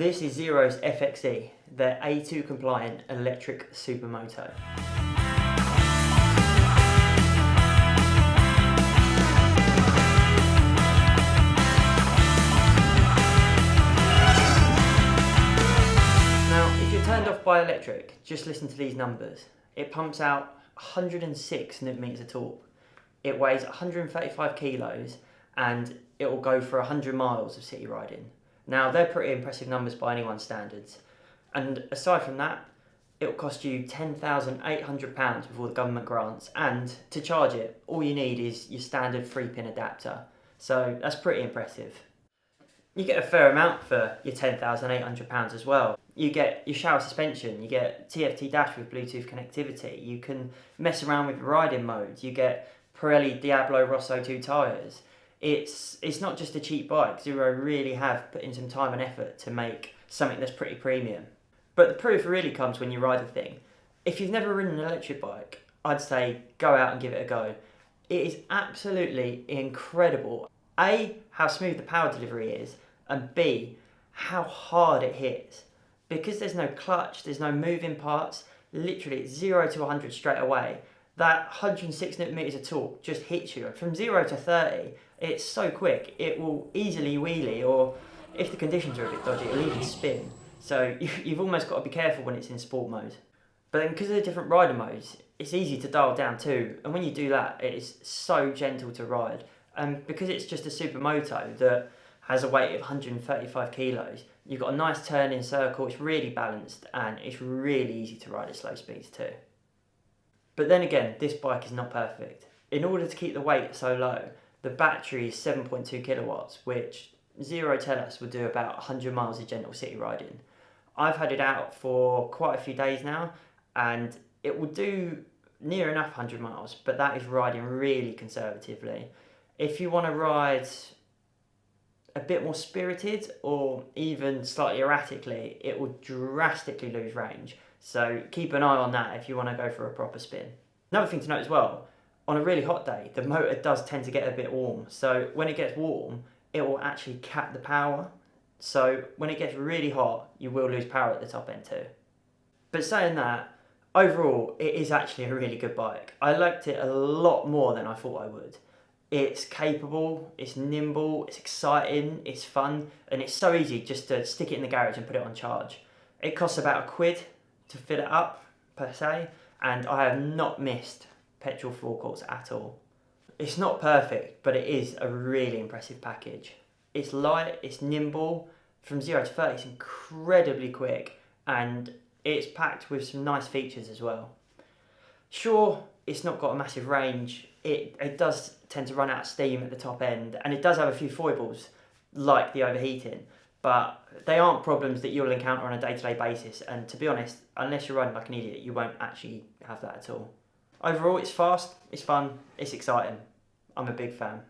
This is Zero's FXE, their A2 compliant electric supermoto. Now, if you're turned off by electric, just listen to these numbers. It pumps out 106 Nm of torque. It weighs 135 kilos and it will go for 100 miles of city riding. Now, they're pretty impressive numbers by anyone's standards. And aside from that, it will cost you £10,800 before the government grants, and to charge it, all you need is your standard 3-pin adapter. So that's pretty impressive. You get a fair amount for your £10,800 as well. You get your shower suspension, you get TFT dash with Bluetooth connectivity, you can mess around with riding modes, you get Pirelli Diablo Rosso 2 tyres. It's not just a cheap bike. Zero really have put in some time and effort to make something that's pretty premium. But the proof really comes when you ride the thing. If you've never ridden an electric bike, I'd say go out and give it a go. It is absolutely incredible. A, how smooth the power delivery is, and B, how hard it hits. Because there's no clutch, there's no moving parts, literally it's 0 to 100 straight away. That 106 Nm of torque just hits you. From 0 to 30, it's so quick, it will easily wheelie, or if the conditions are a bit dodgy, it'll even spin. So you've almost got to be careful when it's in sport mode. But then because of the different rider modes, it's easy to dial down too. And when you do that, it is so gentle to ride. And because it's just a supermoto that has a weight of 135 kilos, you've got a nice turning circle, it's really balanced, and it's really easy to ride at slow speeds too. But then again, this bike is not perfect. In order to keep the weight so low, the battery is 7.2 kilowatts, which Zero tell us will do about 100 miles of gentle city riding. I've had it out for quite a few days now, and it will do near enough 100 miles, but that is riding really conservatively. If you want to ride a bit more spirited or even slightly erratically, it will drastically lose range. So keep an eye on that if you want to go for a proper spin. Another thing to note as well, on a really hot day, the motor does tend to get a bit warm. So when it gets warm, it will actually cap the power. So when it gets really hot, you will lose power at the top end too. But saying that, overall, it is actually a really good bike. I liked it a lot more than I thought I would. It's capable, it's nimble, it's exciting, it's fun, and it's so easy just to stick it in the garage and put it on charge. It costs about £1 to fill it up, per se, and I have not missed petrol forecourts at all. It's not perfect, but it is a really impressive package. It's light, it's nimble, from 0 to 30 it's incredibly quick, and it's packed with some nice features as well. Sure, it's not got a massive range, it does tend to run out of steam at the top end, and it does have a few foibles, like the overheating, but they aren't problems that you'll encounter on a day-to-day basis, and to be honest, unless you're riding like an idiot, you won't actually have that at all. Overall, it's fast, it's fun, it's exciting. I'm a big fan.